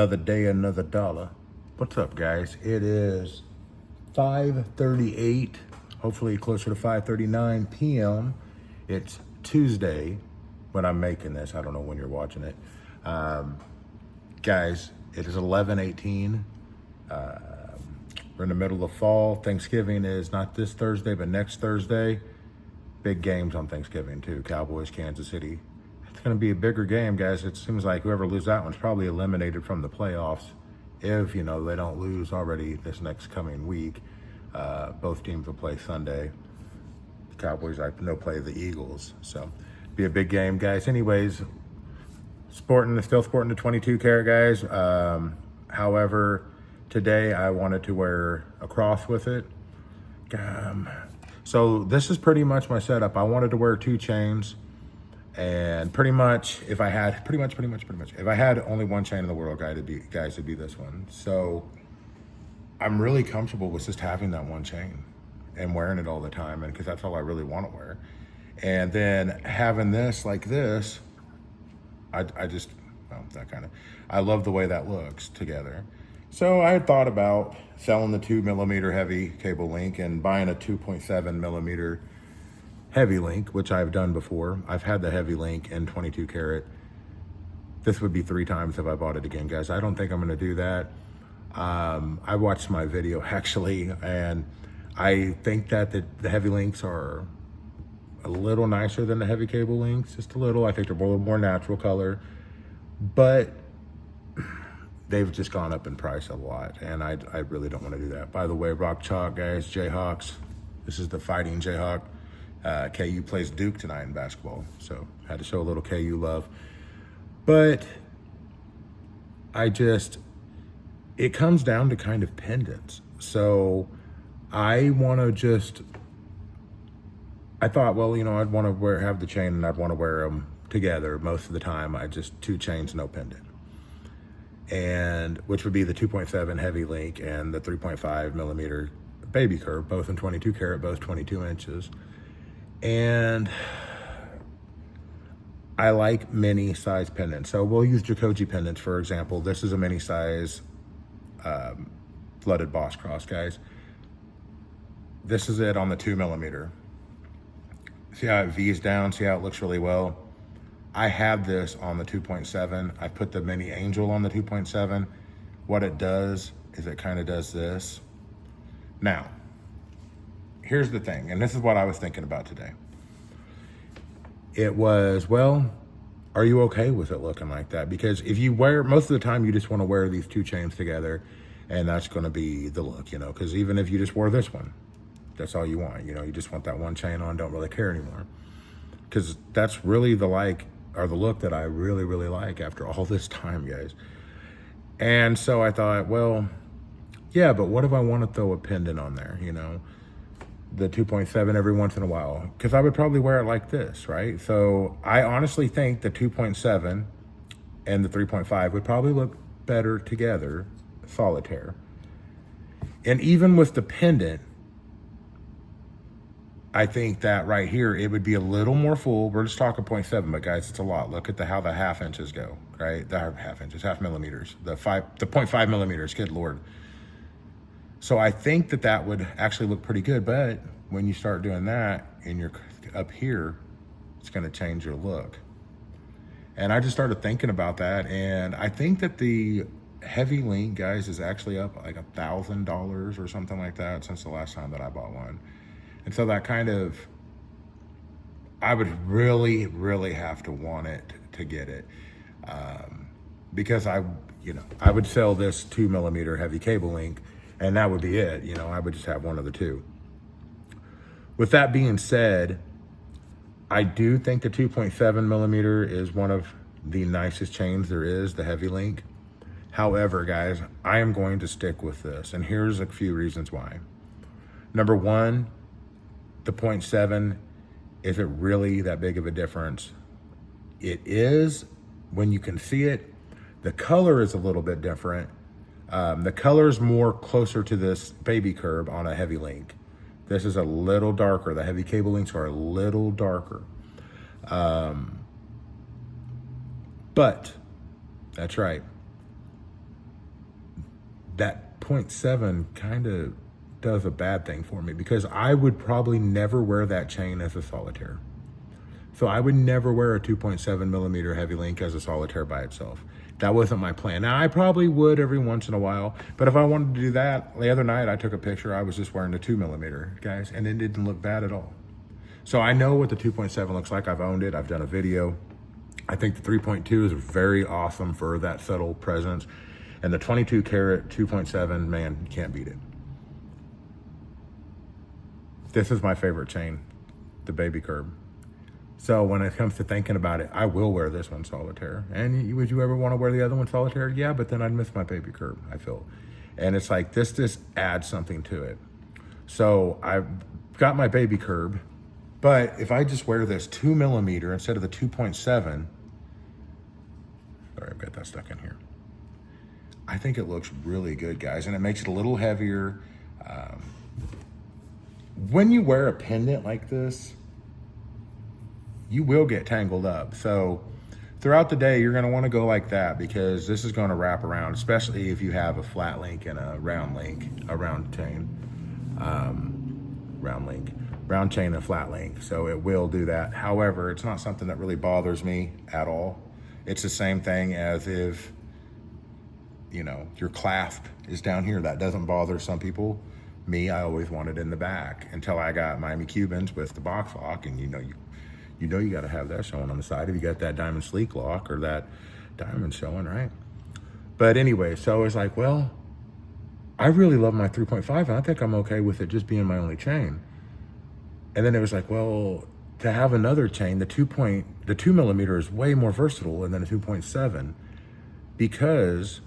Another day, another dollar. What's up, guys? It is 5:38, hopefully closer to 5:39 p.m. It's Tuesday when I'm making this. I don't know when you're watching it. Guys, it is 11:18. We're in the middle of fall. Thanksgiving is not this Thursday, but next Thursday. Big games on Thanksgiving, too. Cowboys, Kansas City. It's going to be a bigger game, guys. It seems like whoever loses that one's probably eliminated from the playoffs if, they don't lose already this next coming week. Both teams will play Sunday. The Cowboys, no play the Eagles. So, be a big game, guys. Anyways, still sporting the 22 karat, guys. However, today I wanted to wear a cross with it. So this is pretty much my setup. I wanted to wear 2 chains. And pretty much, if I had only one chain in the world, guys, it'd be this one. So I'm really comfortable with just having that one chain and wearing it all the time, and because that's all I really want to wear. And then having this like this, I love the way that looks together. So I had thought about selling the 2mm heavy cable link and buying a 2.7mm heavy link, which I've done before. I've had the heavy link in 22 karat. This would be 3 times if I bought it again, guys. I don't think I'm gonna do that. I watched my video actually, and I think that the heavy links are a little nicer than the heavy cable links, just a little. I think they're a little more natural color, but they've just gone up in price a lot, and I really don't want to do that. By the way, Rock Chalk, guys, Jayhawks. This is the Fighting Jayhawk. KU plays Duke tonight in basketball, so had to show a little KU love. But it comes down to kind of pendants. So I thought, well, I'd want to have the chain, and I'd want to wear them together most of the time. 2 chains, no pendant. And which would be the 2.7 heavy link and the 3.5mm baby curve, both in 22 karat, both 22 inches. And I like mini size pendants. So we'll use Jacoji pendants, for example. This is a mini size flooded boss cross, guys. This is it on the 2mm. See how it V's down? See how it looks really well? I have this on the 2.7. I put the mini angel on the 2.7. What it does is it kind of does this. Now, here's the thing, and this is what I was thinking about today. It was, well, are you okay with it looking like that? Because if you most of the time, you just want to wear these 2 chains together, and that's going to be the look, because even if you just wore this one, that's all you want. You just want that one chain on, don't really care anymore. Because that's really the look that I really, really like after all this time, guys. And so I thought, well, yeah, but what if I want to throw a pendant on there, the 2.7 every once in a while, because I would probably wear it like this, right? So I honestly think the 2.7 and the 3.5 would probably look better together, solitaire. And even with the pendant, I think that right here, it would be a little more full. We're just talking 0.7, but guys, it's a lot. Look at how the half inches go, right? The half millimeters, the 0.5 millimeters, good Lord. So I think that would actually look pretty good, but when you start doing that and you're up here, it's gonna change your look. And I just started thinking about that, and I think that the heavy link, guys, is actually up like $1,000 or something like that since the last time that I bought one. And so that I would really, really have to want it to get it. Because I would sell this 2mm heavy cable link, and that would be it. I would just have one of the 2. With that being said, I do think the 2.7mm is one of the nicest chains there is, the heavy link. However, guys, I am going to stick with this, and here's a few reasons why. Number 1, the 0.7 isn't really that big of a difference. It is when you can see it. The color is a little bit different. The color is more closer to this baby curve on a heavy link. This is a little darker. The heavy cable links are a little darker. But that's right. that 0.7 kind of does a bad thing for me because I would probably never wear that chain as a solitaire. So I would never wear a 2.7 millimeter heavy link as a solitaire by itself. That wasn't my plan. Now I probably would every once in a while, but if I wanted to do that, the other night I took a picture, I was just wearing the 2 millimeter, guys, and it didn't look bad at all. So I know what the 2.7 looks like. I've owned it, I've done a video. I think the 3.2 is very awesome for that subtle presence. And the 22 karat 2.7, man, you can't beat it. This is my favorite chain, the Baby Curb. So when it comes to thinking about it, I will wear this one solitaire. And would you ever want to wear the other one solitaire? Yeah, but then I'd miss my Baby Curb, I feel. And it's like, this just adds something to it. So I've got my Baby Curb, but if I just wear this 2 millimeter instead of the 2.7, sorry, I've got that stuck in here. I think it looks really good, guys, and it makes it a little heavier. When you wear a pendant like this, you will get tangled up. So throughout the day, you're gonna wanna go like that because this is gonna wrap around, especially if you have a flat link and a round link, a round chain, round chain and flat link. So it will do that. However, it's not something that really bothers me at all. It's the same thing as if, you know, your clasp is down here. That doesn't bother some people. Me, I always wanted it in the back until I got Miami Cubans with the box lock, and you know you got to have that showing on the side if you got that diamond sleek lock or that diamond showing, right? But anyway, so it's like, well, I really love my 3.5, and I think I'm okay with it just being my only chain. And then it was like, well, to have another chain, the 2 millimeter is way more versatile than a 2.7 because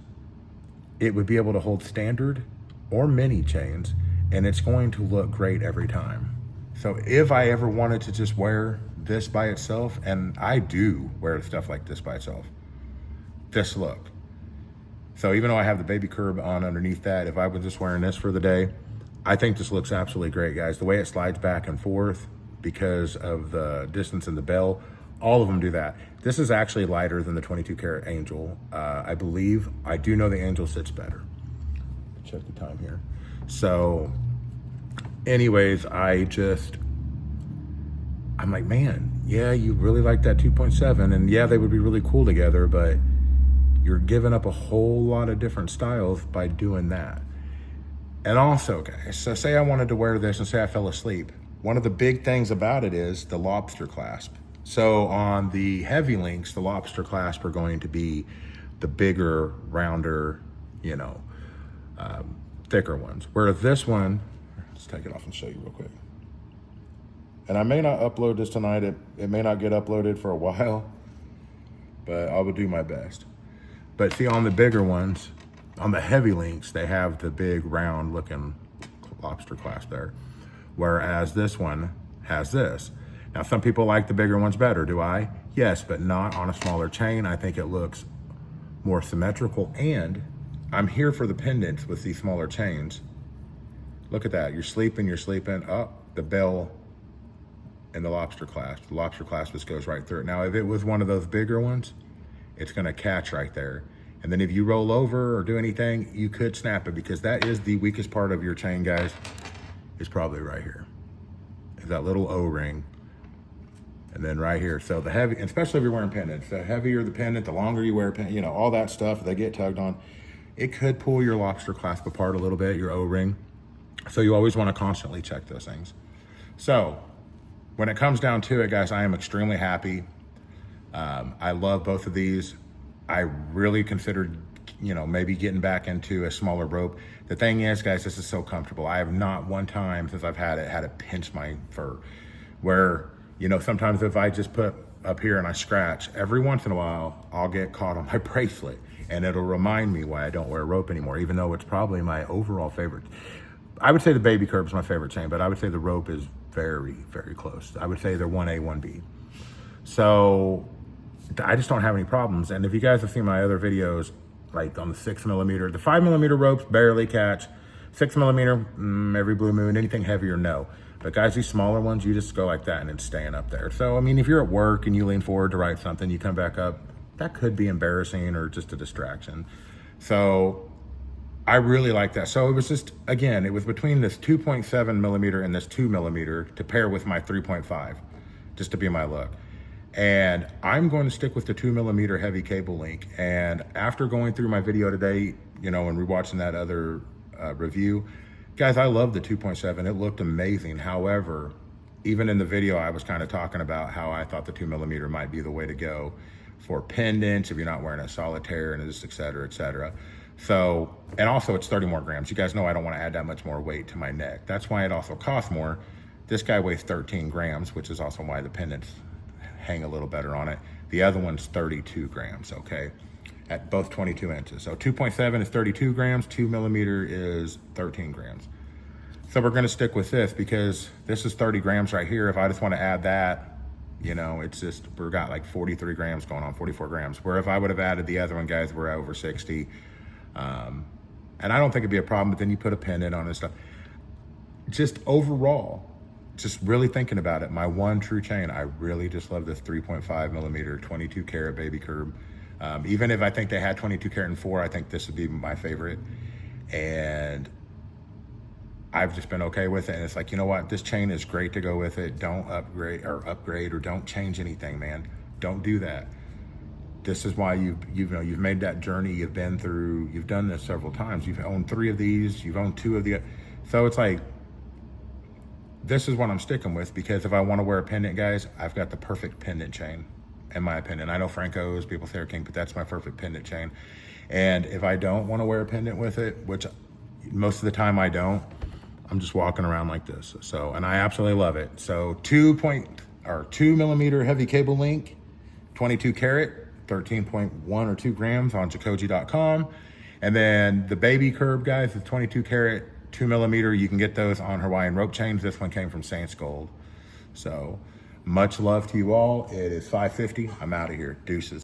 it would be able to hold standard or mini chains, and it's going to look great every time. So if I ever wanted to just wear this by itself, and I do wear stuff like this by itself, this look. So even though I have the Baby Curb on underneath that, if I was just wearing this for the day, I think this looks absolutely great, guys. The way it slides back and forth because of the distance in the bell, all of them do that. This is actually lighter than the 22 karat Angel. I believe, I do know the Angel sits better. Check the time here. So anyways, I'm like, man, yeah, you really like that 2.7, and yeah, they would be really cool together, but you're giving up a whole lot of different styles by doing that. And also, guys, so say I wanted to wear this and say I fell asleep. One of the big things about it is the lobster clasp. So on the heavy links, the lobster clasp are going to be the bigger, rounder, you know, thicker ones. Where this one, let's take it off and show you real quick. And I may not upload this tonight. It may not get uploaded for a while, but I will do my best. But see, on the bigger ones, on the heavy links, they have the big round looking lobster clasp there. Whereas this one has this. Now, some people like the bigger ones better. Do I? Yes, but not on a smaller chain. I think it looks more symmetrical, and I'm here for the pendants with these smaller chains. Look at that. You're sleeping. Oh, the bell and the lobster clasp. The lobster clasp just goes right through it. Now, if it was one of those bigger ones, it's going to catch right there. And then if you roll over or do anything, you could snap it, because that is the weakest part of your chain, guys, is probably right here. Is that little O-ring. And then right here. So the heavy, especially if you're wearing pendants, the heavier the pendant, the longer you wear a pendant, you know, all that stuff, they get tugged on. It could pull your lobster clasp apart a little bit, your O-ring. So you always want to constantly check those things. So when it comes down to it, guys, I am extremely happy. I love both of these. I really considered, you know, maybe getting back into a smaller rope. The thing is, guys, this is so comfortable. I have not one time since I've had to pinch my fur, where, you know, sometimes if I just put up here and I scratch, every once in a while, I'll get caught on my bracelet, and it'll remind me why I don't wear rope anymore, even though it's probably my overall favorite. I would say the Baby Curb is my favorite chain, but I would say the rope is very, very close. I would say they're 1A, 1B. So I just don't have any problems. And if you guys have seen my other videos, like on the 6mm, the 5mm ropes barely catch. 6mm, every blue moon. Anything heavier, no. But guys, these smaller ones, you just go like that and it's staying up there. So, I mean, if you're at work and you lean forward to write something, you come back up, that could be embarrassing or just a distraction. So I really like that. So it was just, again, it was between this 2.7 millimeter and this 2 millimeter to pair with my 3.5, just to be my look. And I'm going to stick with the 2 millimeter heavy cable link. And after going through my video today, you know, and rewatching that other review, guys, I love the 2.7. It looked amazing. However, even in the video, I was kind of talking about how I thought the 2 millimeter might be the way to go for pendants, if you're not wearing a solitaire, and just et cetera, et cetera. So, and also it's 30 more grams. You guys know I don't want to add that much more weight to my neck. That's why it also costs more. This guy weighs 13 grams, which is also why the pendants hang a little better on it. The other one's 32 grams, okay? At both 22 inches. So 2.7 is 32 grams, 2 millimeter is 13 grams. So we're gonna stick with this because this is 30 grams right here. If I just wanna add that, you know, it's just, we've got like 43 grams going on, 44 grams. Where if I would have added the other one, guys, we're over 60. And I don't think it'd be a problem, but then you put a pendant on and stuff. Just overall, just really thinking about it, my one true chain, I really just love this 3.5 millimeter, 22 karat baby curb. Even if I think they had 22 karat and 4, I think this would be my favorite. And I've just been okay with it. And it's like, you know what? This chain is great to go with it. Don't upgrade or don't change anything, man. Don't do that. This is why you've made that journey. You've been through, you've done this several times. You've owned 3 of these, you've owned 2 of the, so it's like, this is what I'm sticking with, because if I want to wear a pendant, guys, I've got the perfect pendant chain, in my opinion. I know Franco's, people say are king, but that's my perfect pendant chain. And if I don't want to wear a pendant with it, which most of the time I don't, I'm just walking around like this. So, and I absolutely love it. So 2 millimeter heavy cable link, 22 karat, 13.1 or 2 grams on Jacoji.com. And then the baby curb, guys, is 22 karat, 2 millimeter. You can get those on Hawaiian rope chains. This one came from Saints Gold. So much love to you all. It is 5:50. I'm out of here. Deuces.